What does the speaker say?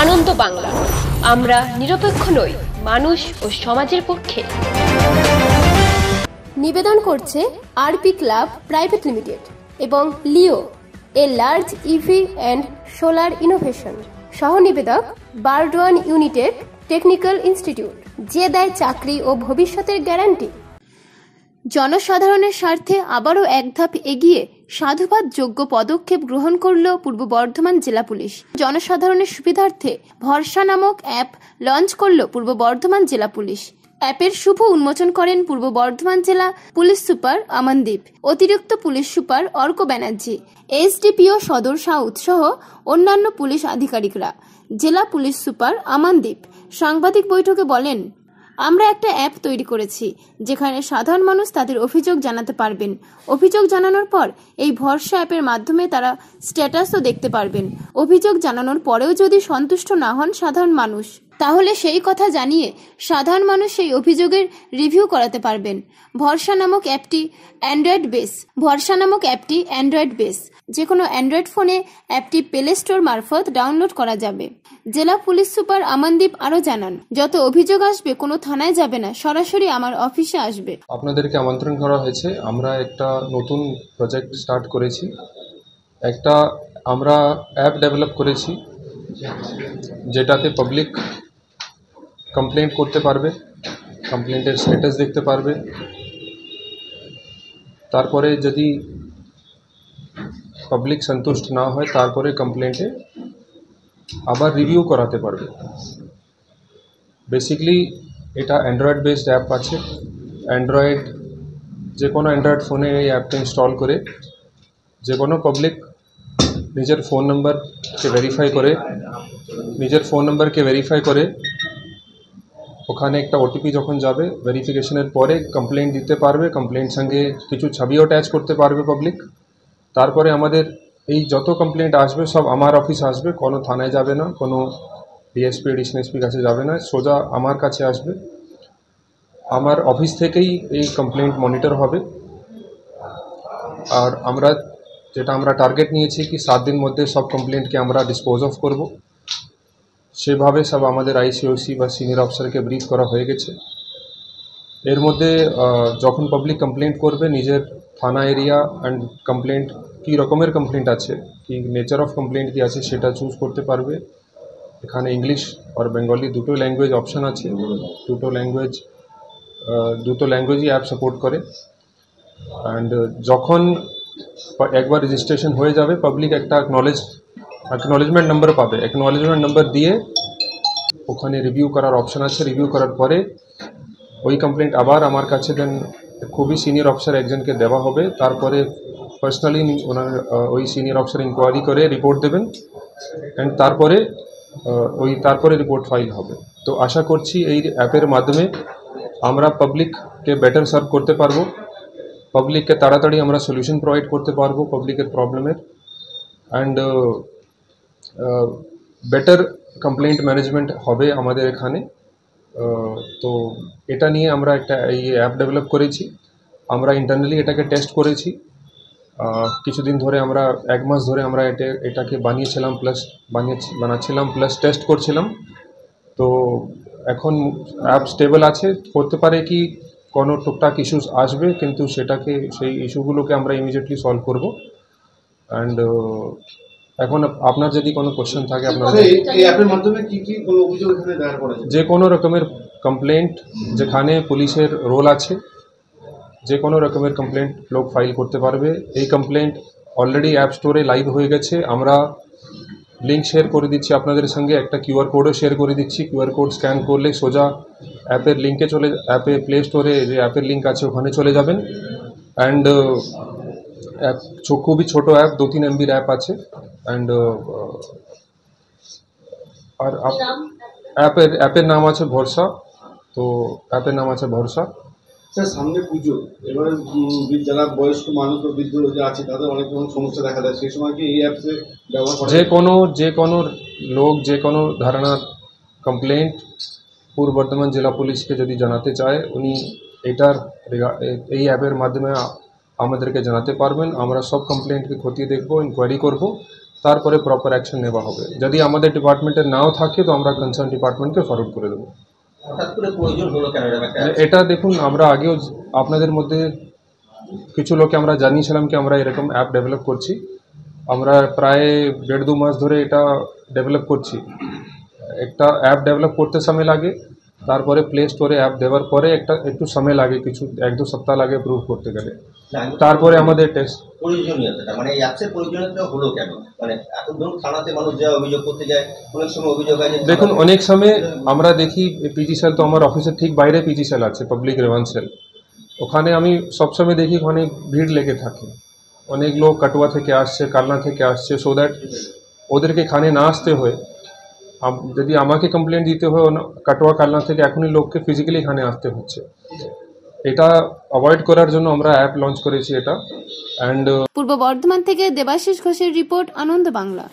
আনন্দ বাংলা, আমরা নিরপেক্ষ নই, মানুষ ও সমাজের পক্ষে। নিবেদন করছে আরপি ক্লাব প্রাইভেট লিমিটেড এবং Leo, a large EV and solar innovation. সহ নিবেদক বারডোয়ান ইউনিটেক টেকনিক্যাল ইনস্টিটিউট, যে দেয় চাকরি ও ভবিষ্যতের গ্যারান্টি। জনসাধারণের স্বার্থে আবারও এক ধাপ এগিয়ে সাধুবাদযোগ্য পদক্ষেপ গ্রহণ করল পূর্ব বর্ধমান জেলা পুলিশ। জনসাধারণের সুবিধার্থে ভরসা নামক অ্যাপ লঞ্চ করল পূর্ব বর্ধমান জেলা পুলিশ। অ্যাপের শুভ উন্মোচন করেন পূর্ব বর্ধমান জেলা পুলিশ সুপার আমানদীপ, অতিরিক্ত police super Arka Banerjee, SDPO সদর সাউথ সহ অন্যান্য পুলিশ আধিকারিকরা। জেলা পুলিশ সুপার আমানদীপ সাংবাদিক বৈঠকে বলেন, আমরা একটা অ্যাপ তৈরি করেছি যেখানে সাধারণ মানুষ তাদের অভিযোগ জানাতে পারবেন। অভিযোগ জানানোর পর এই ভরসা অ্যাপের মাধ্যমে তারা স্ট্যাটাসও দেখতে পারবেন। অভিযোগ জানানোর পরেও যদি সন্তুষ্ট না হন সাধারণ মানুষ, তাহলে সেই কথা জানিয়ে সাধারণ মানুষ সেই অভিযোগের রিভিউ করাতে পারবেন। ভরসা নামক অ্যাপটি অ্যান্ড্রয়েড বেস। যে কোনো অ্যান্ড্রয়েড ফোনে অ্যাপটি প্লে স্টোর মারফত ডাউনলোড করা যাবে। জেলা পুলিশ সুপার আমানদীপ আরও জানান, যত অভিযোগ আসবে কোনো থানায় যাবে না, সরাসরি আমার অফিসে আসবে। আপনাদেরকে আমন্ত্রণ করা হয়েছে। আমরা একটা নতুন প্রজেক্ট স্টার্ট করেছি। একটা আমরা অ্যাপ ডেভেলপ করেছি যেটাতে পাবলিক কমপ্লেন্ট করতে পারবে, কমপ্লেন্টের স্ট্যাটাস দেখতে পারবে, তারপরে যদি পাবলিক সন্তুষ্ট না হয় তারপরে কমপ্লেন্টে আবার রিভিউ করাতে পারবে। বেসিক্যালি এটা অ্যান্ড্রয়েড বেসড অ্যাপ আছে। যে কোনো অ্যান্ড্রয়েড ফোনে এই অ্যাপটা ইনস্টল করে যে কোনো পাবলিক নিজের ফোন নাম্বারকে ভেরিফাই করে ওখানে একটা ওটিপি যখন যাবে, ভেরিফিকেশনের পরে কমপ্লেন্ট দিতে পারবে। কমপ্লেন্ট সঙ্গে কিছু ছবিও অ্যাটাচ করতে পারবে পাবলিক। তারপরে আমাদের এই যত কমপ্লেন্ট আসবে সব আমার অফিস আসবে, কোনো থানায় যাবে না, কোনো ডিএসপি এডিশনাল এসপির কাছে যাবে না, সোজা আমার কাছে আসবে। আমার অফিস থেকেই এই কমপ্লেন্ট মনিটর হবে। আর আমরা টার্গেট নিয়েছি কি 7 দিন মধ্যে সব কমপ্লেন্টকে আমরা ডিসপোজ অফ করব। সেভাবে সব আমাদের আইসিওসি বা সিনিয়র অফিসারকে ব্রিফ করা হয়ে গেছে। এর মধ্যে যখন পাবলিক কমপ্লেন্ট করবে নিজের থানা এরিয়া অ্যান্ড কমপ্লেন্ট কী রকমের কমপ্লেন্ট আছে, কি নেচার অফ কমপ্লেন্ট কী আছে সেটা চুজ করতে পারবে। এখানে ইংলিশ আর বেঙ্গলি দুটো ল্যাঙ্গুয়েজ অপশান আছে। দুটো ল্যাঙ্গুয়েজই অ্যাপ সাপোর্ট করে। অ্যান্ড যখন একবার রেজিস্ট্রেশন হয়ে যাবে পাবলিক একটা অ্যাকনলেজমেন্ট নাম্বার পাবে। অ্যাকনলেজমেন্ট নাম্বার দিয়ে ওখানে রিভিউ করার অপশান আছে। রিভিউ করার পরে ওই কমপ্লেন্ট আবার আমার কাছে দেন খুবই সিনিয়র অফিসার একজনকে দেওয়া হবে। তারপরে পার্সোনালি ওই সিনিয়র অফিসার ইনকোয়ারি করে রিপোর্ট দেবেন অ্যান্ড তারপরে রিপোর্ট ফাইল হবে। তো আশা করছি এই অ্যাপের মাধ্যমে আমরা পাবলিককে বেটার সার্ভ করতে পারবো, পাবলিককে তাড়াতাড়ি আমরা সলিউশন প্রোভাইড করতে পারবো পাবলিকের প্রবলেমের, অ্যান্ড বেটার কমপ্লেন্ট ম্যানেজমেন্ট হবে আমাদের এখানে। তো এটা নিয়ে আমরা একটা এই অ্যাপ ডেভেলপ করেছি। আমরা ইন্টারনালি এটাকে টেস্ট করেছি কিছুদিন ধরে। আমরা 1 মাস ধরে আমরা এটাকে বানাচ্ছিলাম প্লাস টেস্ট করছিলাম। তো এখন অ্যাপ স্টেবল আছে। হতে পারে কি কোনো টুকটাক ইস্যুস আসবে, কিন্তু সেই ইস্যুগুলোকে আমরা ইমিডিয়েটলি সলভ করব। অ্যান্ড এখন আপনার যদি কোনো কোশ্চেন থাকে, আপনারা যে কোনো রকমের কমপ্লেন্ট যেখানে পুলিশের রোল আছে, যে কোনো রকমের কমপ্লেন্ট লোক ফাইল করতে পারবে। এই কমপ্লেন্ট অলরেডি অ্যাপ স্টোরে লাইভ হয়ে গেছে। আমরা লিঙ্ক শেয়ার করে দিচ্ছি আপনাদের সঙ্গে, একটা কিউআর কোডও শেয়ার করে দিচ্ছি। কিউআর কোড স্ক্যান করলে সোজা অ্যাপের লিঙ্কে প্লে স্টোরে যে অ্যাপের লিঙ্ক আছে ওখানে চলে যাবেন। অ্যান্ড খুবই ছোটো অ্যাপ, 2-3 MBর অ্যাপ আছে। অ্যান্ড আর অ্যাপের নাম আছে ভরসা। তো অ্যাপের নাম আছে ভরসা। স্যার, সামনে পুজো, এবারে যারা বয়স্ক মানুষ বা বৃদ্ধ যে আছে তাদের অনেক রকম সমস্যা দেখা দেয়, সেই সময় কি এই অ্যাপসে ব্যবহার করা? যে কোনো লোক যে কোনো ধরনের কমপ্লেন্ট পূর্ব বর্ধমান জেলা পুলিশকে যদি জানাতে চায়, উনি এই অ্যাপের মাধ্যমে আমাদেরকে জানাতে পারবেন। আমরা সব কমপ্লেন্টকে খতিয়ে দেখব, ইনকোয়ারি করব, তারপরে প্রপার অ্যাকশন নেওয়া হবে। যদি আমাদের ডিপার্টমেন্টে নাও থাকে তো আমরা কনসার্ন ডিপার্টমেন্টকে ফরওয়ার্ড করে দেবো। হঠাৎ করে প্রয়োজন হলো কেন এরকম একটা এটা দেখুন, আমরা আগেও আপনাদের মধ্যে কিছু লোককে আমরা জানিয়েছিলাম কি আমরা এরকম অ্যাপ ডেভেলপ করছি। আমরা প্রায় 1.5-2 মাস ধরে এটা ডেভেলপ করছি। একটা অ্যাপ ডেভেলপ করতে সময় লাগে, তারপরে প্লে স্টোরে অ্যাপ দেওয়ার পরে একটু সময় লাগে, কিছু 1-2 সপ্তাহ লাগে প্রুভ করতে গেলে। তারপরে আমাদের টেস্ট প্রয়োজনীয়তা মানে এই অ্যাপসের প্রয়োজনীয়তা হলো কেন? মানে এখন ধরুন থানাতে মানুষ যায় অভিযোগ করতে যায়, অনেক সময় অভিযোগ হয় যে দেখুন, অনেক সময় আমরা দেখি পিজি সেল তো আমার অফিসের ঠিক বাইরে পিজি সেল আছে, পাবলিক রিভান্স সেল। ওখানে আমি সবসময় দেখি ওখানে ভিড় লেগে থাকে। অনেক লোক কাটুয়া থেকে আসছে, কালনা থেকে আসছে, সো দ্যাট ওদেরকে এখানে না আসতে হয়। যদি আমাকে কমপ্লেন দিতে হয় কাটোয়া কালনা থেকে, এখনই লোককে ফিজিক্যালি এখানে আসতে হচ্ছে। এটা অ্যাভয়েড করার জন্য আমরা অ্যাপ লঞ্চ করেছি এটা। অ্যান্ড পূর্ব বর্ধমান থেকে দেবাশিস ঘোষের রিপোর্ট, আনন্দ বাংলা।